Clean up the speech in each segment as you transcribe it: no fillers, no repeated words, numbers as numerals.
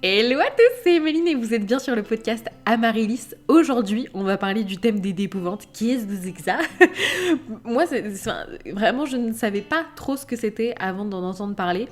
Hello à tous, c'est Emeline et vous êtes bien sur le podcast Amaryllis. Aujourd'hui, on va parler du thème des dépôts-ventes. Qu'est-ce que c'est que ça? Moi, vraiment, je ne savais pas trop ce que c'était avant d'en entendre parler.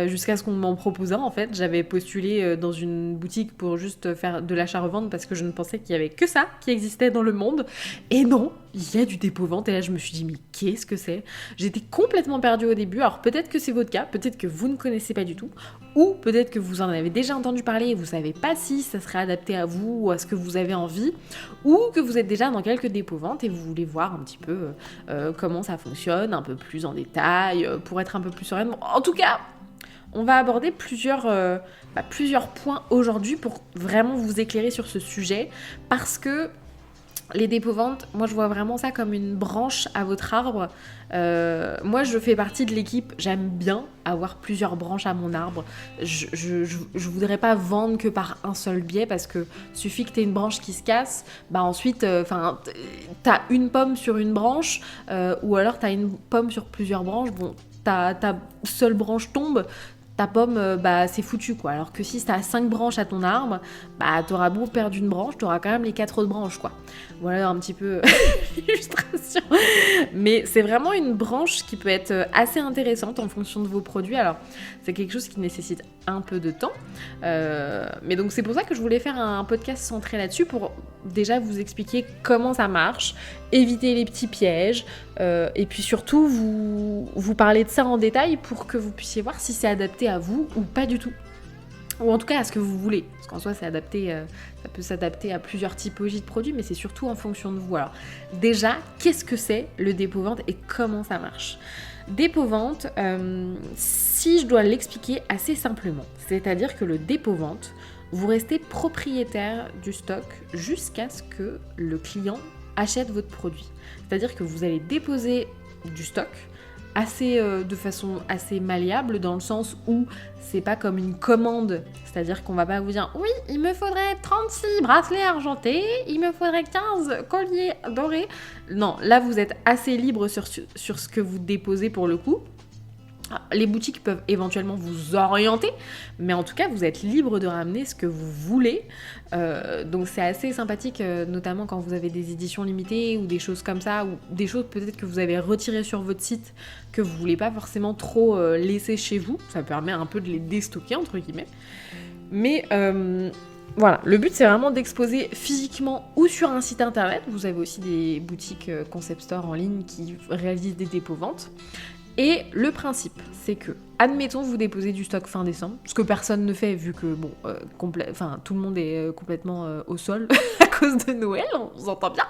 Jusqu'à ce qu'on m'en proposait, en fait. J'avais postulé dans une boutique pour juste faire de l'achat-revente parce que je ne pensais qu'il y avait que ça qui existait dans le monde. Et non, il y a du dépôt-vente. Et là, je me suis dit, mais qu'est-ce que c'est? J'étais complètement perdue au début. Alors, peut-être que c'est votre cas, peut-être que vous ne connaissez pas du tout. Ou peut-être que vous en avez déjà entendu parler et vous savez pas si ça serait adapté à vous ou à ce que vous avez envie, ou que vous êtes déjà dans quelques dépôts-ventes et vous voulez voir un petit peu comment ça fonctionne, un peu plus en détail, pour être un peu plus sereine. Bon, en tout cas, on va aborder plusieurs points aujourd'hui pour vraiment vous éclairer sur ce sujet, parce que les dépôts-ventes, moi je vois vraiment ça comme une branche à votre arbre. Moi je fais partie de l'équipe, j'aime bien avoir plusieurs branches à mon arbre. Je voudrais pas vendre que par un seul biais, parce que suffit que t'aies une branche qui se casse, bah ensuite t'as une pomme sur une branche, ou alors t'as une pomme sur plusieurs branches, bon ta seule branche tombe, ta pomme, c'est foutu quoi. Alors que si t'as 5 branches à ton arbre, bah t'auras beau perdre une branche, t'auras quand même les 4 autres branches quoi. Voilà un petit peu l'illustration. Mais c'est vraiment une branche qui peut être assez intéressante en fonction de vos produits. Alors c'est quelque chose qui nécessite un peu de temps. Mais donc c'est pour ça que je voulais faire un podcast centré là-dessus, pour déjà vous expliquer comment ça marche, éviter les petits pièges, et puis surtout vous parler de ça en détail pour que vous puissiez voir si c'est adapté à vous ou pas du tout. Ou en tout cas à ce que vous voulez. Parce qu'en soi, c'est adapté, ça peut s'adapter à plusieurs typologies de produits, mais c'est surtout en fonction de vous. Alors déjà, qu'est-ce que c'est le dépôt-vente et comment ça marche? Dépôt-vente, si je dois l'expliquer assez simplement, c'est-à-dire que le dépôt-vente, vous restez propriétaire du stock jusqu'à ce que le client achète votre produit. C'est-à-dire que vous allez déposer du stock de façon assez malléable, dans le sens où c'est pas comme une commande, c'est-à-dire qu'on va pas vous dire oui, il me faudrait 36 bracelets argentés, il me faudrait 15 colliers dorés. Non, là vous êtes assez libre sur ce que vous déposez pour le coup. Les boutiques peuvent éventuellement vous orienter, mais en tout cas, vous êtes libre de ramener ce que vous voulez. Donc c'est assez sympathique, notamment quand vous avez des éditions limitées ou des choses comme ça, ou des choses peut-être que vous avez retirées sur votre site, que vous voulez pas forcément trop laisser chez vous. Ça permet un peu de les déstocker, entre guillemets. Mais voilà, le but c'est vraiment d'exposer physiquement ou sur un site internet. Vous avez aussi des boutiques concept store en ligne qui réalisent des dépôts-ventes. Et le principe, c'est que, admettons, vous déposez du stock fin décembre, ce que personne ne fait vu que, tout le monde est complètement au sol à cause de Noël, on s'entend bien.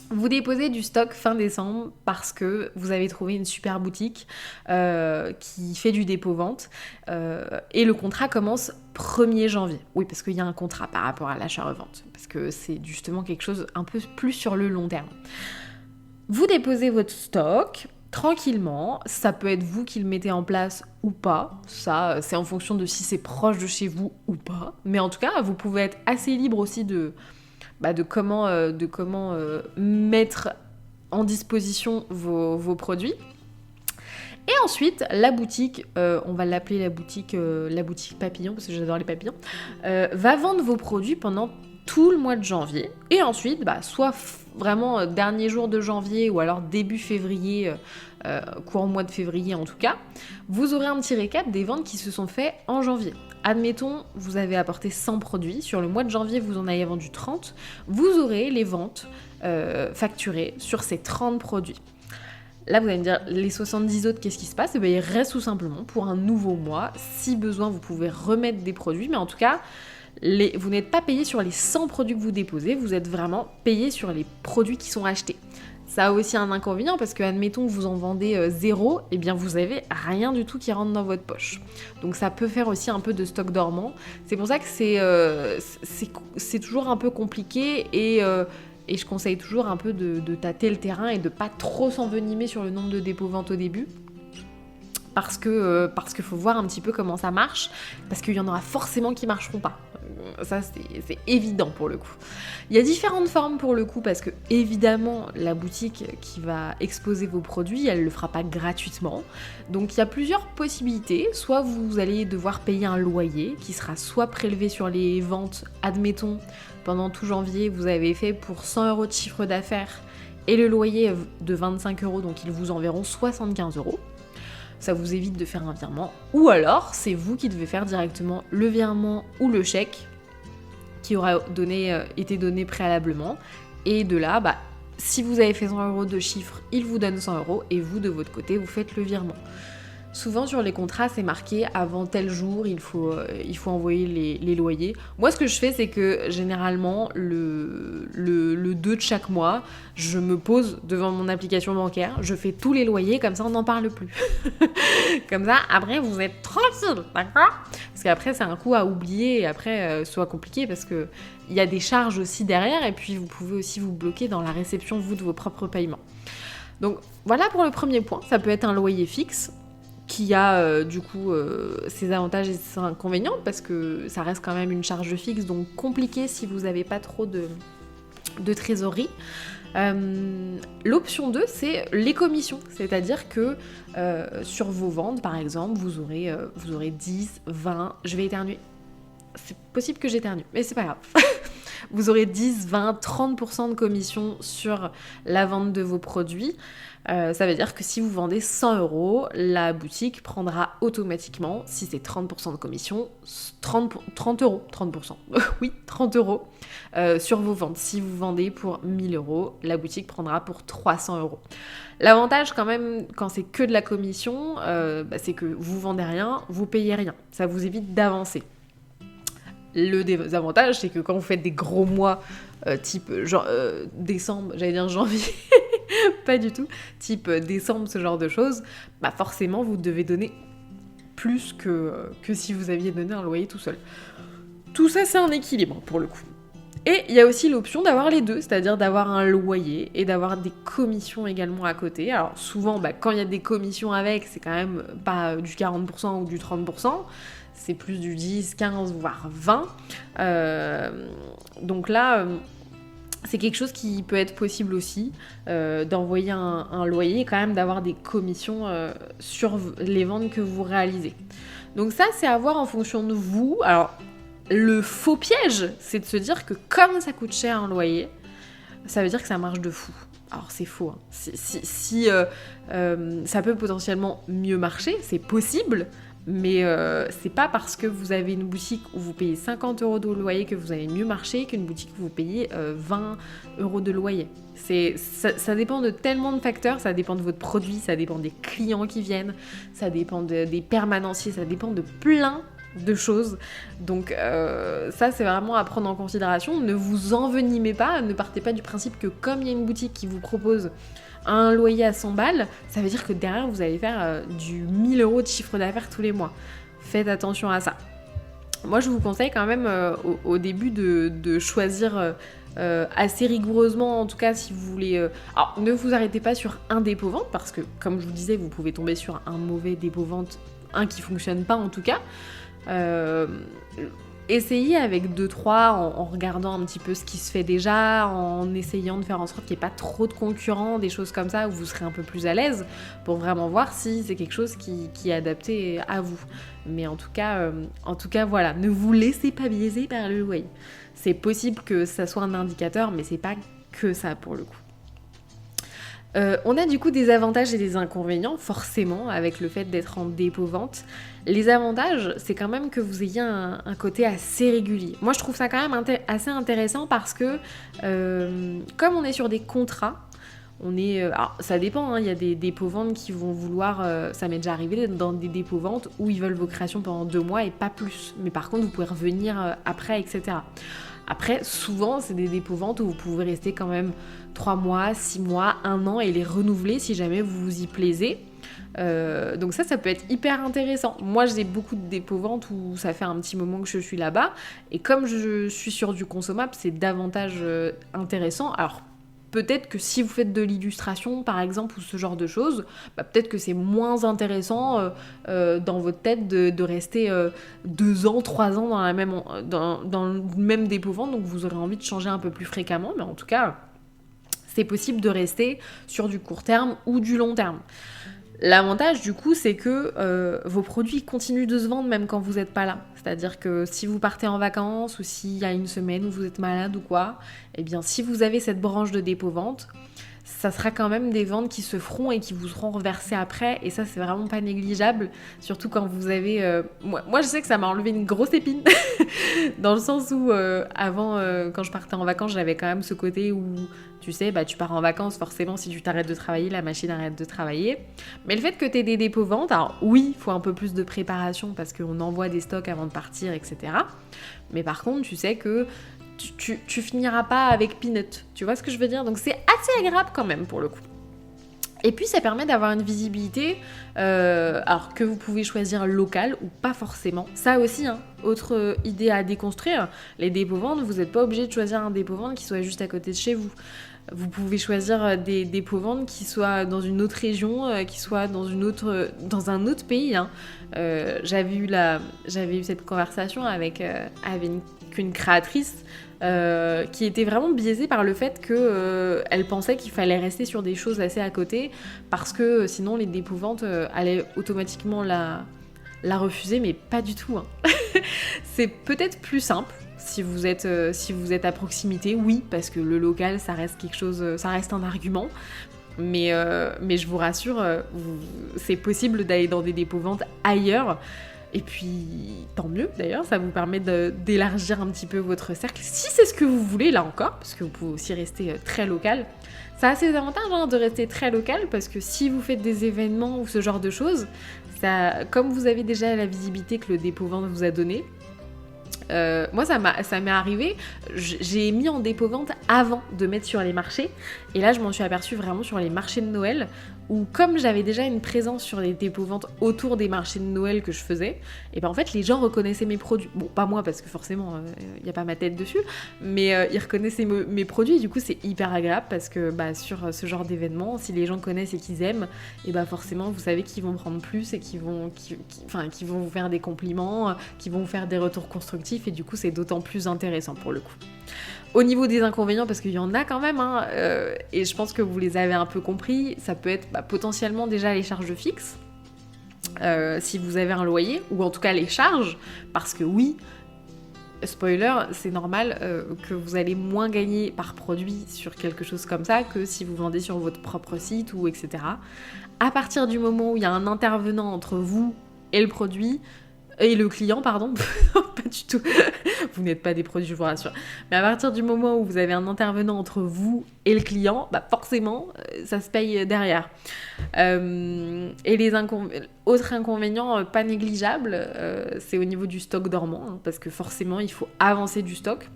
Vous déposez du stock fin décembre parce que vous avez trouvé une super boutique qui fait du dépôt-vente, et le contrat commence 1er janvier. Oui, parce qu'il y a un contrat par rapport à l'achat-revente, parce que c'est justement quelque chose un peu plus sur le long terme. Vous déposez votre stock tranquillement, ça peut être vous qui le mettez en place ou pas, ça c'est en fonction de si c'est proche de chez vous ou pas, mais en tout cas vous pouvez être assez libre aussi de comment mettre en disposition vos produits. Et ensuite, la boutique, on va l'appeler la boutique papillon, parce que j'adore les papillons, va vendre vos produits pendant tout le mois de janvier, et ensuite, soit vraiment dernier jour de janvier, ou alors début février, courant mois de février en tout cas, vous aurez un petit récap des ventes qui se sont faites en janvier. Admettons, vous avez apporté 100 produits, sur le mois de janvier vous en avez vendu 30, vous aurez les ventes facturées sur ces 30 produits. Là, vous allez me dire, les 70 autres, qu'est-ce qui se passe? Ils restent tout simplement pour un nouveau mois. Si besoin, vous pouvez remettre des produits, mais en tout cas, vous n'êtes pas payé sur les 100 produits que vous déposez, vous êtes vraiment payé sur les produits qui sont achetés. Ça a aussi un inconvénient, parce que, admettons que vous en vendez 0, et bien vous avez rien du tout qui rentre dans votre poche. Donc ça peut faire aussi un peu de stock dormant. C'est pour ça que c'est toujours un peu compliqué, et je conseille toujours un peu de tâter le terrain et de pas trop s'envenimer sur le nombre de dépôts-ventes au début. Parce qu'il faut voir un petit peu comment ça marche, parce qu'il y en aura forcément qui marcheront pas. Ça, c'est évident pour le coup. Il y a différentes formes pour le coup, parce que évidemment, la boutique qui va exposer vos produits, elle ne le fera pas gratuitement. Donc il y a plusieurs possibilités. Soit vous allez devoir payer un loyer qui sera soit prélevé sur les ventes, admettons, pendant tout janvier, vous avez fait pour 100 € de chiffre d'affaires et le loyer de 25 €, donc ils vous enverront 75 €. Ça vous évite de faire un virement. Ou alors, c'est vous qui devez faire directement le virement ou le chèque qui aura été donné préalablement. Et de là, si vous avez fait 100 € de chiffre, il vous donne 100 € et vous, de votre côté, vous faites le virement. Souvent sur les contrats, c'est marqué avant tel jour, il faut envoyer les loyers. Moi, ce que je fais, c'est que généralement, le 2 de chaque mois, je me pose devant mon application bancaire, je fais tous les loyers, comme ça on n'en parle plus. Comme ça, après, vous êtes tranquille, d'accord ? Parce qu'après, c'est un coup à oublier et après, soit compliqué parce que il y a des charges aussi derrière et puis vous pouvez aussi vous bloquer dans la réception, vous, de vos propres paiements. Donc, voilà pour le premier point. Ça peut être un loyer fixe qui a du coup ses avantages et ses inconvénients parce que ça reste quand même une charge fixe, donc compliqué si vous n'avez pas trop de trésorerie. L'option 2, c'est les commissions, c'est-à-dire que sur vos ventes, par exemple, vous aurez 10, 20, je vais éternuer, c'est possible que j'éternue, mais c'est pas grave. Vous aurez 10, 20, 30% de commission sur la vente de vos produits. Ça veut dire que si vous vendez 100 €, la boutique prendra automatiquement, si c'est 30% de commission, 30 €, 30%, oui, 30 € sur vos ventes. Si vous vendez pour 1000 €, la boutique prendra pour 300 €. L'avantage quand même, quand c'est que de la commission, c'est que vous vendez rien, vous payez rien. Ça vous évite d'avancer. Le désavantage, c'est que quand vous faites des gros mois, type décembre, j'allais dire janvier, pas du tout, type décembre, ce genre de choses, forcément vous devez donner plus que si vous aviez donné un loyer tout seul. Tout ça, c'est un équilibre pour le coup. Et il y a aussi l'option d'avoir les deux, c'est-à-dire d'avoir un loyer et d'avoir des commissions également à côté. Alors souvent, quand il y a des commissions avec, c'est quand même pas du 40% ou du 30%, c'est plus du 10, 15, voire 20. Donc là, c'est quelque chose qui peut être possible aussi, d'envoyer un loyer et quand même d'avoir des commissions sur les ventes que vous réalisez. Donc ça, c'est à voir en fonction de vous. Alors, le faux piège, c'est de se dire que comme ça coûte cher un loyer, ça veut dire que ça marche de fou. Alors c'est faux, hein. Si ça peut potentiellement mieux marcher, c'est possible, mais c'est pas parce que vous avez une boutique où vous payez 50 € de loyer que vous allez mieux marcher qu'une boutique où vous payez 20 € de loyer. Ça dépend de tellement de facteurs, ça dépend de votre produit, ça dépend des clients qui viennent, ça dépend des permanenciers, ça dépend de plein de choses. Donc ça, c'est vraiment à prendre en considération. Ne vous envenimez pas, ne partez pas du principe que comme il y a une boutique qui vous propose un loyer à 100 balles, ça veut dire que derrière vous allez faire du 1000 € de chiffre d'affaires tous les mois. Faites attention à ça. Moi, je vous conseille quand même au début de choisir assez rigoureusement, en tout cas si vous voulez... Alors, ne vous arrêtez pas sur un dépôt-vente, parce que, comme je vous disais, vous pouvez tomber sur un mauvais dépôt-vente, un qui fonctionne pas en tout cas. Essayez avec 2-3 en regardant un petit peu ce qui se fait déjà, en essayant de faire en sorte qu'il n'y ait pas trop de concurrents, des choses comme ça où vous serez un peu plus à l'aise pour vraiment voir si c'est quelque chose qui est adapté à vous. Mais en tout cas, voilà, ne vous laissez pas biaiser par le loyer. C'est possible que ça soit un indicateur, mais c'est pas que ça pour le coup. On a du coup des avantages et des inconvénients, forcément, avec le fait d'être en dépôt-vente. Les avantages, c'est quand même que vous ayez un côté assez régulier. Moi, je trouve ça quand même assez intéressant parce que, comme on est sur des contrats, alors, ça dépend, hein, il y a des dépôts-ventes qui vont vouloir... ça m'est déjà arrivé dans des dépôts-ventes où ils veulent vos créations pendant 2 mois et pas plus. Mais par contre, vous pouvez revenir après, etc. Après, souvent, c'est des dépôts-ventes où vous pouvez rester quand même 3 mois, 6 mois, 1 an et les renouveler si jamais vous vous y plaisez. Donc ça peut être hyper intéressant. Moi, j'ai beaucoup de dépôts-ventes où ça fait un petit moment que je suis là-bas. Et comme je suis sur du consommable, c'est davantage intéressant. Alors, peut-être que si vous faites de l'illustration, par exemple, ou ce genre de choses, peut-être que c'est moins intéressant dans votre tête de rester 2 ans, 3 ans dans le même dépôt-vente, donc vous aurez envie de changer un peu plus fréquemment, mais en tout cas, c'est possible de rester sur du court terme ou du long terme. L'avantage du coup, c'est que vos produits continuent de se vendre même quand vous n'êtes pas là. C'est-à-dire que si vous partez en vacances ou s'il y a une semaine où vous êtes malade ou quoi, eh bien si vous avez cette branche de dépôt-vente, ça sera quand même des ventes qui se feront et qui vous seront reversées après, et ça c'est vraiment pas négligeable, surtout quand vous avez... Moi je sais que ça m'a enlevé une grosse épine, dans le sens où avant quand je partais en vacances j'avais quand même ce côté où tu sais, tu pars en vacances, forcément si tu t'arrêtes de travailler, la machine arrête de travailler, mais le fait que tu aies des dépôts-ventes, alors oui, il faut un peu plus de préparation parce qu'on envoie des stocks avant de partir, etc. Mais par contre tu sais que tu finiras pas avec peanut, tu vois ce que je veux dire? Donc c'est assez agréable quand même pour le coup. Et puis ça permet d'avoir une visibilité, alors que vous pouvez choisir local ou pas forcément. Ça aussi, autre idée à déconstruire, les dépôts-ventes, vous n'êtes pas obligé de choisir un dépôt-vente qui soit juste à côté de chez vous. Vous pouvez choisir des dépôts-ventes qui soient dans une autre région, qui soient dans un autre pays. J'avais eu cette conversation avec une créatrice qui était vraiment biaisée par le fait qu'elle pensait qu'il fallait rester sur des choses assez à côté parce que sinon les dépôts-ventes allaient automatiquement la refuser, mais pas du tout. C'est peut-être plus simple si vous êtes à proximité, oui, parce que le local ça reste quelque chose, ça reste un argument. Mais je vous rassure, c'est possible d'aller dans des dépôts-ventes ailleurs. Et puis, tant mieux d'ailleurs, ça vous permet d'élargir un petit peu votre cercle, si c'est ce que vous voulez, là encore, parce que vous pouvez aussi rester très local. Ça a ses avantages de rester très local, parce que si vous faites des événements ou ce genre de choses, comme vous avez déjà la visibilité que le dépôt-vente vous a donnée, moi ça m'est arrivé, j'ai mis en dépôt-vente avant de mettre sur les marchés, et là je m'en suis aperçue vraiment sur les marchés de Noël, où comme j'avais déjà une présence sur les dépôts-ventes autour des marchés de Noël que je faisais, et en fait les gens reconnaissaient mes produits. Bon, pas moi parce que forcément il n'y a pas ma tête dessus, mais ils reconnaissaient mes produits, et du coup c'est hyper agréable parce que sur ce genre d'événement, si les gens connaissent et qu'ils aiment, et forcément vous savez qu'ils vont prendre plus et qu'ils vont vous faire des compliments, qu'ils vont vous faire des retours constructifs, et du coup c'est d'autant plus intéressant pour le coup. Au niveau des inconvénients, parce qu'il y en a quand même, et je pense que vous les avez un peu compris, ça peut être potentiellement déjà les charges fixes, si vous avez un loyer, ou en tout cas les charges, parce que oui, spoiler, c'est normal que vous allez moins gagner par produit sur quelque chose comme ça que si vous vendez sur votre propre site, ou etc. À partir du moment où il y a un intervenant entre vous et le produit, et le client, pardon, pas du tout, vous n'êtes pas des produits, je vous rassure, mais à partir du moment où vous avez un intervenant entre vous et le client, forcément, ça se paye derrière. Et les autres inconvénients pas négligeables, c'est au niveau du stock dormant, parce que forcément, il faut avancer du stock.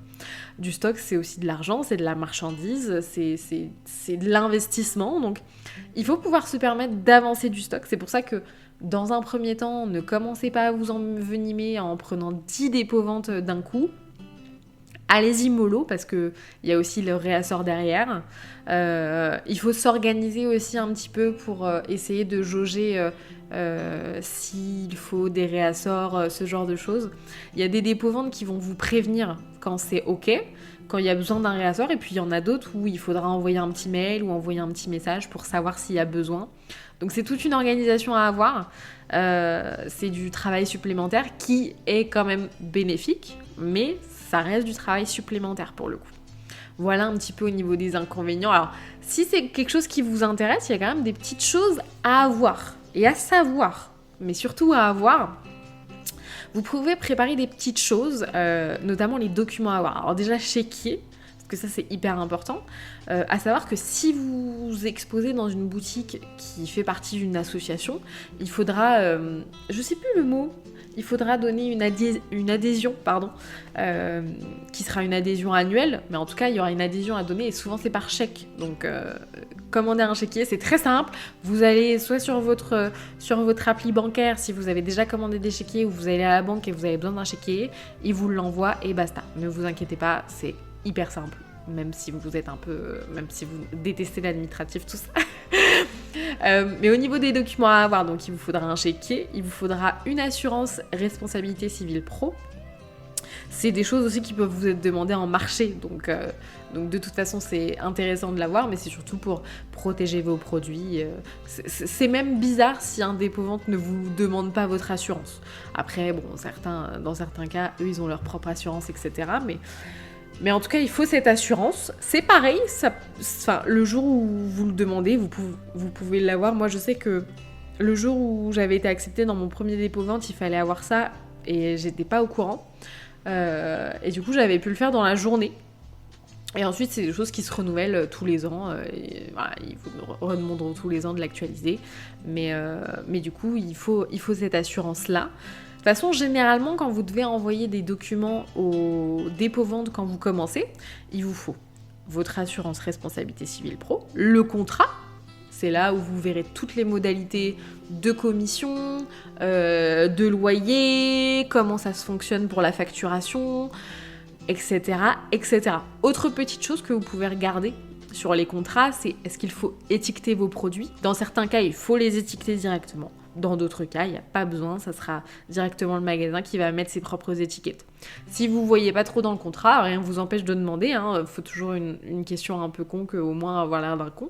Du stock, c'est aussi de l'argent, c'est de la marchandise, c'est de l'investissement, donc il faut pouvoir se permettre d'avancer du stock. C'est pour ça que dans un premier temps, ne commencez pas à vous envenimer en prenant 10 dépôts-ventes d'un coup. Allez-y mollo, parce qu'il y a aussi le réassort derrière. Il faut s'organiser aussi un petit peu pour essayer de jauger s'il faut des réassorts, ce genre de choses. Il y a des dépôts-ventes qui vont vous prévenir quand c'est OK, quand il y a besoin d'un réassort, et puis il y en a d'autres où il faudra envoyer un petit mail ou envoyer un petit message pour savoir s'il y a besoin. Donc c'est toute une organisation à avoir, c'est du travail supplémentaire qui est quand même bénéfique, mais ça reste du travail supplémentaire pour le coup. Voilà un petit peu au niveau des inconvénients. Alors si c'est quelque chose qui vous intéresse, il y a quand même des petites choses à avoir et à savoir, mais surtout à avoir. Vous pouvez préparer des petites choses, notamment les documents à avoir. Alors déjà chéquier, parce que ça c'est hyper important, à savoir que si vous vous exposez dans une boutique qui fait partie d'une association, il faudra, je sais plus le mot, il faudra donner une adhésion, qui sera une adhésion annuelle, mais en tout cas il y aura une adhésion à donner, et souvent c'est par chèque. Donc commander un chéquier, c'est très simple. Vous allez soit sur votre appli bancaire, si vous avez déjà commandé des chéquiers, ou vous allez à la banque et vous avez besoin d'un chéquier, ils vous l'envoient et basta. Ne vous inquiétez pas, c'est hyper simple. même si vous êtes même si vous détestez l'administratif, tout ça. Mais au niveau des documents à avoir, donc il vous faudra un chéquier, il vous faudra une assurance responsabilité civile pro. C'est des choses aussi qui peuvent vous être demandées en marché, donc de toute façon c'est intéressant de l'avoir, mais c'est surtout pour protéger vos produits. C'est même bizarre si un dépôt-vente ne vous demande pas votre assurance. Après, bon, dans certains cas, eux ils ont leur propre assurance, etc. Mais en tout cas, il faut cette assurance. C'est pareil, le jour où vous le demandez, vous pouvez l'avoir. Moi, je sais que le jour où j'avais été acceptée dans mon premier dépôt-vente, il fallait avoir ça et j'étais pas au courant. Et du coup, j'avais pu le faire dans la journée. Et ensuite, c'est des choses qui se renouvellent tous les ans. Et voilà, ils vous redemanderont tous les ans de l'actualiser. Mais du coup, il faut cette assurance-là. De toute façon, généralement, quand vous devez envoyer des documents au dépôt-vente quand vous commencez, il vous faut votre assurance responsabilité civile pro, le contrat, c'est là où vous verrez toutes les modalités de commission, de loyer, comment ça se fonctionne pour la facturation, etc., etc. Autre petite chose que vous pouvez regarder sur les contrats, c'est est-ce qu'il faut étiqueter vos produits. Dans certains cas, il faut les étiqueter directement. Dans d'autres cas, il n'y a pas besoin, ça sera directement le magasin qui va mettre ses propres étiquettes. Si vous ne voyez pas trop dans le contrat, rien ne vous empêche de demander, faut toujours une question un peu con qu'au moins avoir l'air d'un con.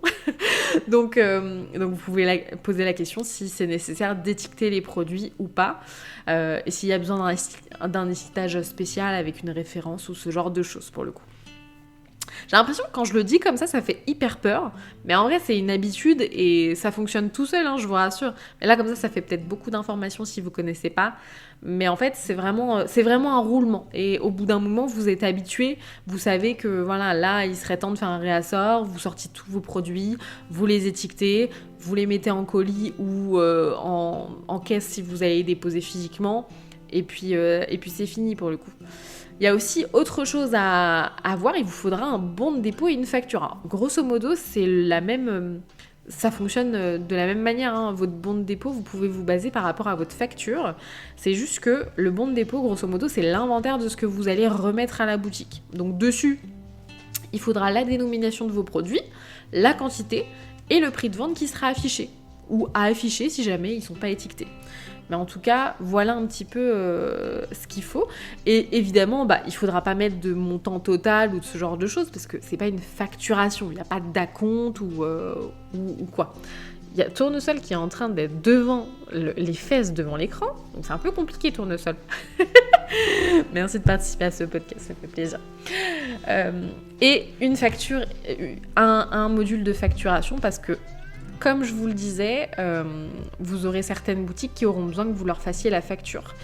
donc vous pouvez poser la question si c'est nécessaire d'étiqueter les produits ou pas, et s'il y a besoin d'un étiquetage spécial avec une référence ou ce genre de choses pour le coup. J'ai l'impression que quand je le dis comme ça fait hyper peur, mais en vrai c'est une habitude et ça fonctionne tout seul, je vous rassure. Mais là comme ça fait peut-être beaucoup d'informations si vous connaissez pas, mais en fait c'est vraiment un roulement. Et au bout d'un moment vous êtes habitué, vous savez que voilà, là il serait temps de faire un réassort, vous sortez tous vos produits, vous les étiquetez, vous les mettez en colis ou en caisse si vous allez les déposer physiquement, et puis c'est fini pour le coup. Il y a aussi autre chose à voir, il vous faudra un bon de dépôt et une facture. Alors, grosso modo, c'est la même, ça fonctionne de la même manière. Votre bon de dépôt, vous pouvez vous baser par rapport à votre facture. C'est juste que le bon de dépôt, grosso modo, c'est l'inventaire de ce que vous allez remettre à la boutique. Donc dessus, il faudra la dénomination de vos produits, la quantité et le prix de vente qui sera affiché. Ou à afficher si jamais ils ne sont pas étiquetés. Mais en tout cas, voilà un petit peu ce qu'il faut. Et évidemment, il ne faudra pas mettre de montant total ou de ce genre de choses, parce que c'est pas une facturation, il n'y a pas d'acompte ou quoi. Il y a Tournesol qui est en train d'être devant les fesses devant l'écran, donc c'est un peu compliqué Tournesol. Merci de participer à ce podcast, ça fait plaisir. Et une facture, un module de facturation, parce que comme je vous le disais, vous aurez certaines boutiques qui auront besoin que vous leur fassiez la facture.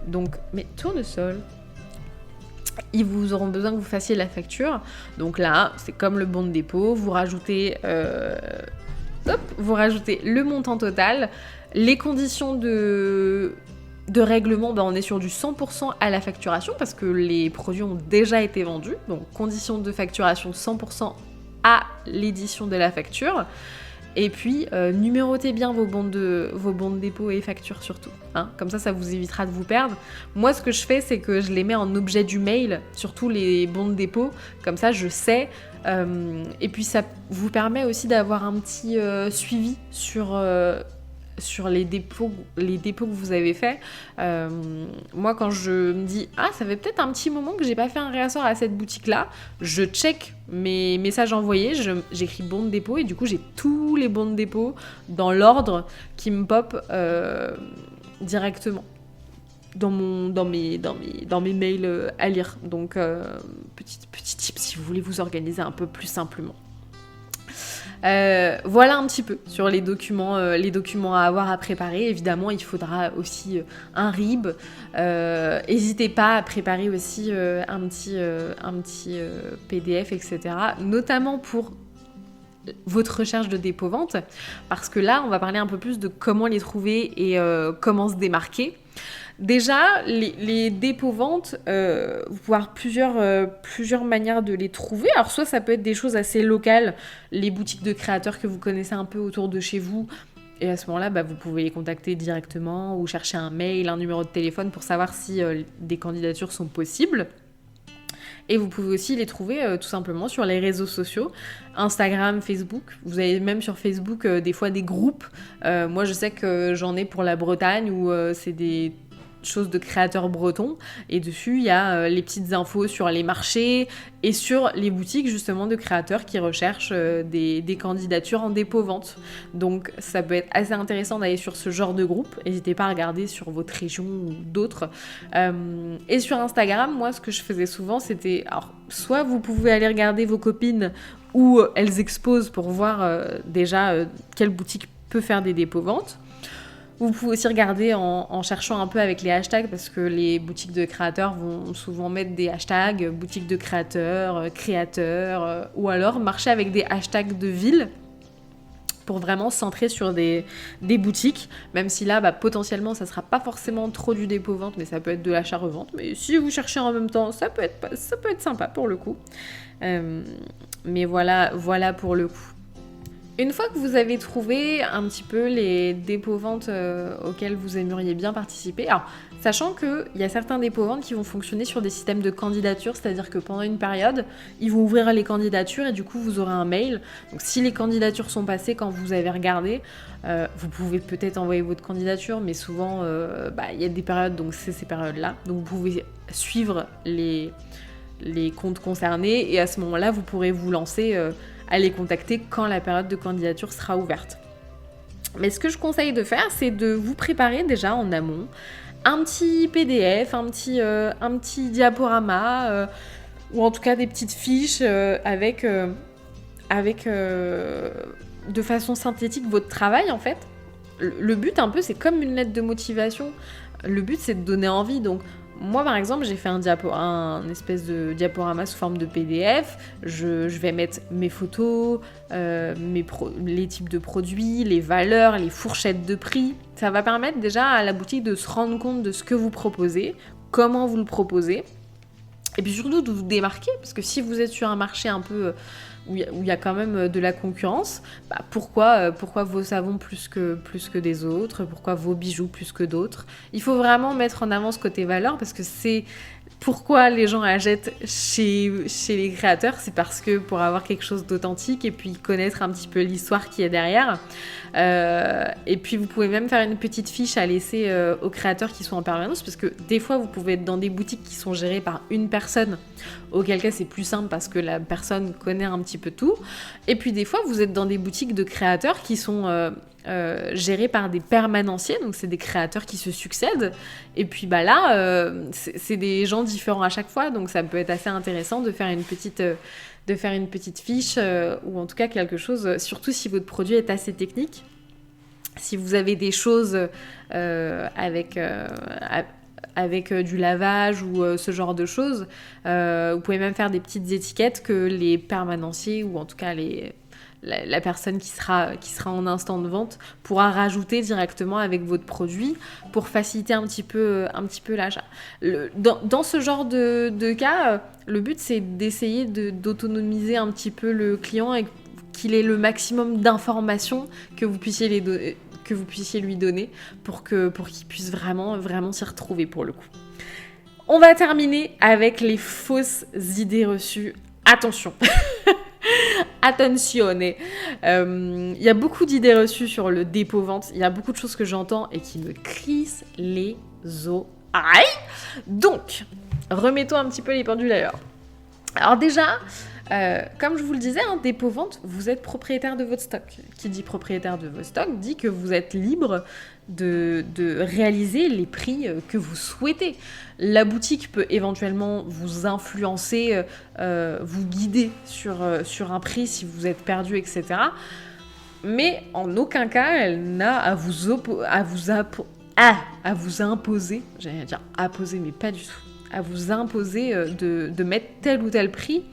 Donc, mais Tournesol, ils vous auront besoin que vous fassiez la facture. Donc là, c'est comme le bon de dépôt, vous rajoutez le montant total, les conditions de règlement, on est sur du 100% à la facturation parce que les produits ont déjà été vendus. Donc, conditions de facturation 100% à l'édition de la facture. Et puis, numérotez bien vos bons de dépôt et factures surtout. Comme ça vous évitera de vous perdre. Moi, ce que je fais, c'est que je les mets en objet du mail, surtout les bons de dépôt. Comme ça, je sais. Et puis, ça vous permet aussi d'avoir un petit suivi sur les dépôts que vous avez faits. Moi, quand je me dis « Ah, ça fait peut-être un petit moment que j'ai pas fait un réassort à cette boutique-là », je check mes messages envoyés, j'écris bon de dépôt et du coup, j'ai tous les bons de dépôt dans l'ordre qui me pop directement dans mes mails à lire. Donc, petit tip si vous voulez vous organiser un peu plus simplement. Voilà un petit peu sur les documents à avoir à préparer. Évidemment, il faudra aussi un RIB. N'hésitez pas à préparer aussi un petit PDF, etc. Notamment pour votre recherche de dépôt-vente. Parce que là, on va parler un peu plus de comment les trouver et comment se démarquer. Déjà, les dépôts-ventes, vous pouvez avoir plusieurs manières de les trouver. Alors, soit ça peut être des choses assez locales, les boutiques de créateurs que vous connaissez un peu autour de chez vous. Et à ce moment-là, vous pouvez les contacter directement ou chercher un mail, un numéro de téléphone pour savoir si des candidatures sont possibles. Et vous pouvez aussi les trouver tout simplement sur les réseaux sociaux, Instagram, Facebook. Vous avez même sur Facebook des fois des groupes. Moi, je sais que j'en ai pour la Bretagne où c'est des choses de créateurs bretons, et dessus il y a les petites infos sur les marchés et sur les boutiques justement de créateurs qui recherchent des candidatures en dépôt-vente. Donc ça peut être assez intéressant d'aller sur ce genre de groupe. N'hésitez pas à regarder sur votre région ou d'autres. Et sur Instagram, moi ce que je faisais souvent c'était, alors soit vous pouvez aller regarder vos copines où elles exposent pour voir déjà quelle boutique peut faire des dépôts-ventes. Vous pouvez aussi regarder en cherchant un peu avec les hashtags, parce que les boutiques de créateurs vont souvent mettre des hashtags, boutique de créateurs, créateurs, ou alors marcher avec des hashtags de ville pour vraiment se centrer sur des boutiques, même si là, potentiellement, ça sera pas forcément trop du dépôt-vente, mais ça peut être de l'achat-revente. Mais si vous cherchez en même temps, ça peut être sympa pour le coup. Mais voilà pour le coup. Une fois que vous avez trouvé un petit peu les dépôts-ventes auxquels vous aimeriez bien participer, alors sachant qu'il y a certains dépôts-ventes qui vont fonctionner sur des systèmes de candidature, c'est-à-dire que pendant une période, ils vont ouvrir les candidatures et du coup vous aurez un mail. Donc si les candidatures sont passées quand vous avez regardé, vous pouvez peut-être envoyer votre candidature, mais souvent il y a des périodes, donc c'est ces périodes-là. Donc vous pouvez suivre les comptes concernés et à ce moment-là, vous pourrez vous lancer à les contacter quand la période de candidature sera ouverte. Mais ce que je conseille de faire, c'est de vous préparer déjà en amont un petit PDF, un petit diaporama, ou en tout cas des petites fiches avec de façon synthétique votre travail en fait. Le but un peu, c'est comme une lettre de motivation. Le but, c'est de donner envie. Donc moi, par exemple, j'ai fait un espèce de diaporama sous forme de PDF. Je vais mettre mes photos, les types de produits, les valeurs, les fourchettes de prix. Ça va permettre déjà à la boutique de se rendre compte de ce que vous proposez, comment vous le proposez, et puis surtout de vous démarquer, parce que si vous êtes sur un marché un peu où il y a quand même de la concurrence, pourquoi vos savons plus que des autres, pourquoi vos bijoux plus que d'autres. Il faut vraiment mettre en avant ce côté valeur, parce que c'est pourquoi les gens achètent chez les créateurs, c'est parce que pour avoir quelque chose d'authentique et puis connaître un petit peu l'histoire qui est derrière. Et puis vous pouvez même faire une petite fiche à laisser aux créateurs qui sont en permanence, parce que des fois vous pouvez être dans des boutiques qui sont gérées par une personne, auquel cas c'est plus simple parce que la personne connaît un petit peu tout. Et puis des fois vous êtes dans des boutiques de créateurs qui sont gérés par des permanenciers, donc c'est des créateurs qui se succèdent, et puis là c'est des gens différents à chaque fois, donc ça peut être assez intéressant de faire une petite fiche ou en tout cas quelque chose, surtout si votre produit est assez technique. Si vous avez des choses avec du lavage ou ce genre de choses, vous pouvez même faire des petites étiquettes que les permanenciers ou en tout cas la personne qui sera en instant de vente pourra rajouter directement avec votre produit pour faciliter un petit peu l'achat. Dans ce genre de cas, le but c'est d'essayer d'autonomiser un petit peu le client et qu'il ait le maximum d'informations que vous puissiez lui donner pour qu'il puisse vraiment s'y retrouver pour le coup. On va terminer avec les fausses idées reçues. Attention. Attenzione. Il y a beaucoup d'idées reçues sur le dépôt-vente. Il y a beaucoup de choses que j'entends et qui me crissent les oreilles. Donc, remettons un petit peu les pendules à l'heure. Alors déjà, comme je vous le disais, dépôt-vente, vous êtes propriétaire de votre stock. Qui dit propriétaire de votre stock dit que vous êtes libre de réaliser les prix que vous souhaitez. La boutique peut éventuellement vous influencer, vous guider sur un prix si vous êtes perdu, etc. Mais en aucun cas, elle n'a à vous imposer, j'allais dire apposer, mais pas du tout, à vous imposer de mettre tel ou tel prix.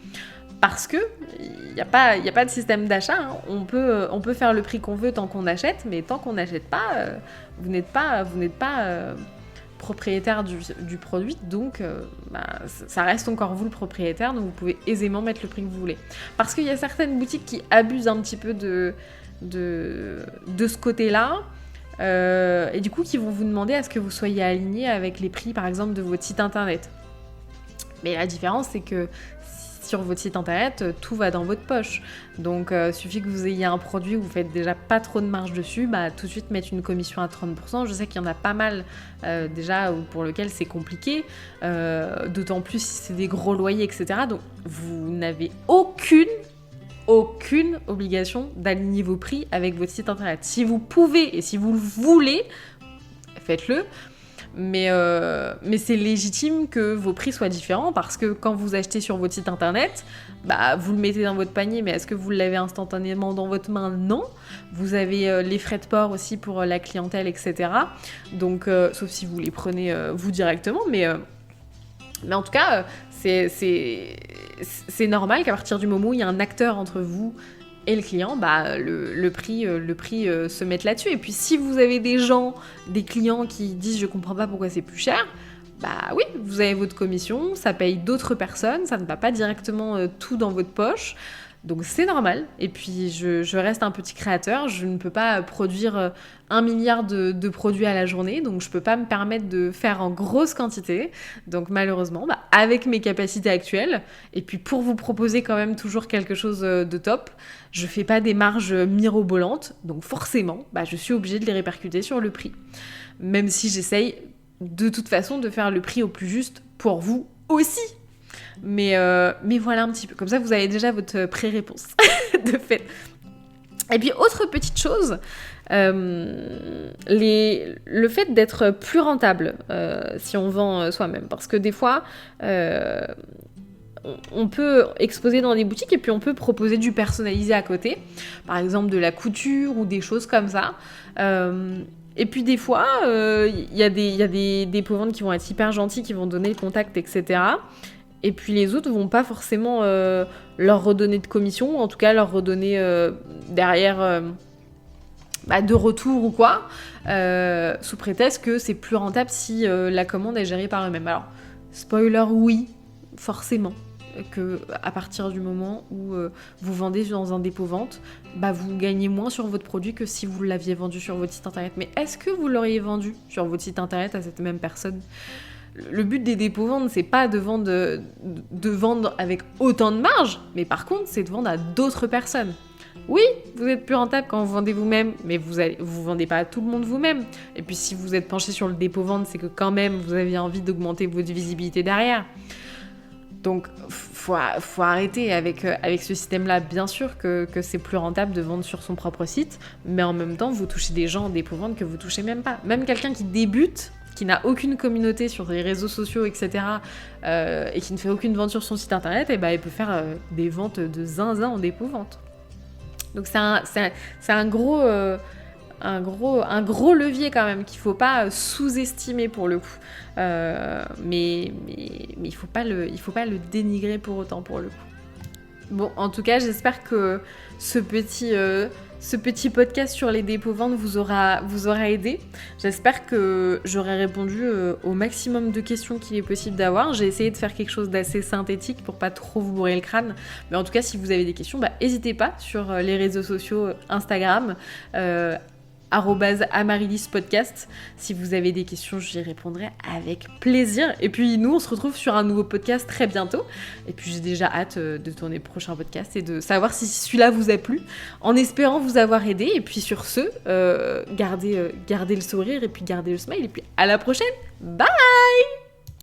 Parce que il n'y a pas de système d'achat. On peut faire le prix qu'on veut tant qu'on achète, mais tant qu'on n'achète pas, vous n'êtes pas propriétaire du produit, donc ça reste encore vous le propriétaire, donc vous pouvez aisément mettre le prix que vous voulez. Parce qu'il y a certaines boutiques qui abusent un petit peu de ce côté-là, et du coup qui vont vous demander à ce que vous soyez aligné avec les prix, par exemple, de votre site internet. Mais la différence, c'est que sur votre site internet, tout va dans votre poche. Donc, suffit que vous ayez un produit où vous faites déjà pas trop de marge dessus, tout de suite mettre une commission à 30%. Je sais qu'il y en a pas mal déjà pour lequel c'est compliqué, d'autant plus si c'est des gros loyers, etc. Donc, vous n'avez aucune obligation d'aligner vos prix avec votre site internet. Si vous pouvez et si vous le voulez, faites-le. Mais c'est légitime que vos prix soient différents parce que quand vous achetez sur votre site internet, vous le mettez dans votre panier, mais est-ce que vous l'avez instantanément dans votre main ? Non. Vous avez les frais de port aussi pour la clientèle, etc. Donc, sauf si vous les prenez vous directement, mais en tout cas, c'est normal qu'à partir du moment où il y a un acteur entre vous et le client, le prix se mette là-dessus. Et puis si vous avez des clients qui disent « je comprends pas pourquoi c'est plus cher », oui, vous avez votre commission, ça paye d'autres personnes, ça ne va pas directement tout dans votre poche. Donc c'est normal. Et puis je reste un petit créateur, je ne peux pas produire 1 milliard de produits à la journée, donc je peux pas me permettre de faire en grosse quantité. Donc malheureusement, avec mes capacités actuelles, et puis pour vous proposer quand même toujours quelque chose de top, je fais pas des marges mirobolantes, donc forcément, je suis obligée de les répercuter sur le prix. Même si j'essaye de toute façon de faire le prix au plus juste pour vous aussi. Mais voilà un petit peu. Comme ça, vous avez déjà votre pré-réponse de fait. Et puis, autre petite chose, le fait d'être plus rentable si on vend soi-même. Parce que des fois, on peut exposer dans des boutiques et puis on peut proposer du personnalisé à côté. Par exemple, de la couture ou des choses comme ça. Et puis des fois, il y a des dépôts-ventes qui vont être hyper gentils, qui vont donner le contact, etc. Et puis les autres vont pas forcément leur redonner de commission, ou en tout cas leur redonner derrière de retour ou quoi, sous prétexte que c'est plus rentable si la commande est gérée par eux-mêmes. Alors, spoiler, oui, forcément, que à partir du moment où vous vendez dans un dépôt-vente, vous gagnez moins sur votre produit que si vous l'aviez vendu sur votre site internet. Mais est-ce que vous l'auriez vendu sur votre site internet à cette même personne ? Le but des dépôts-ventes, c'est pas de vendre avec autant de marge, mais par contre, c'est de vendre à d'autres personnes. Oui, vous êtes plus rentable quand vous vendez vous-même, mais vous vendez pas à tout le monde vous-même. Et puis si vous êtes penché sur le dépôt-vente, c'est que quand même, vous avez envie d'augmenter votre visibilité derrière. Donc, faut arrêter avec ce système-là. Bien sûr que c'est plus rentable de vendre sur son propre site, mais en même temps, vous touchez des gens en dépôt-vente que vous touchez même pas. Même quelqu'un qui débute, qui n'a aucune communauté sur les réseaux sociaux, etc., et qui ne fait aucune vente sur son site internet, il peut faire des ventes de zinzin en dépôt-vente. Donc c'est un gros levier quand même qu'il faut pas sous-estimer pour le coup. Mais il faut pas le dénigrer pour autant pour le coup. Bon, en tout cas, j'espère que ce petit podcast sur les dépôts-ventes vous aura aidé. J'espère que j'aurai répondu au maximum de questions qu'il est possible d'avoir. J'ai essayé de faire quelque chose d'assez synthétique pour pas trop vous bourrer le crâne. Mais en tout cas, si vous avez des questions, n'hésitez pas sur les réseaux sociaux Instagram, @amaryllispodcast. Si vous avez des questions, j'y répondrai avec plaisir. Et puis nous, on se retrouve sur un nouveau podcast très bientôt. Et puis j'ai déjà hâte de tourner le prochain podcast et de savoir si celui-là vous a plu, en espérant vous avoir aidé. Et puis sur ce, gardez le sourire et puis gardez le smile. Et puis à la prochaine. Bye!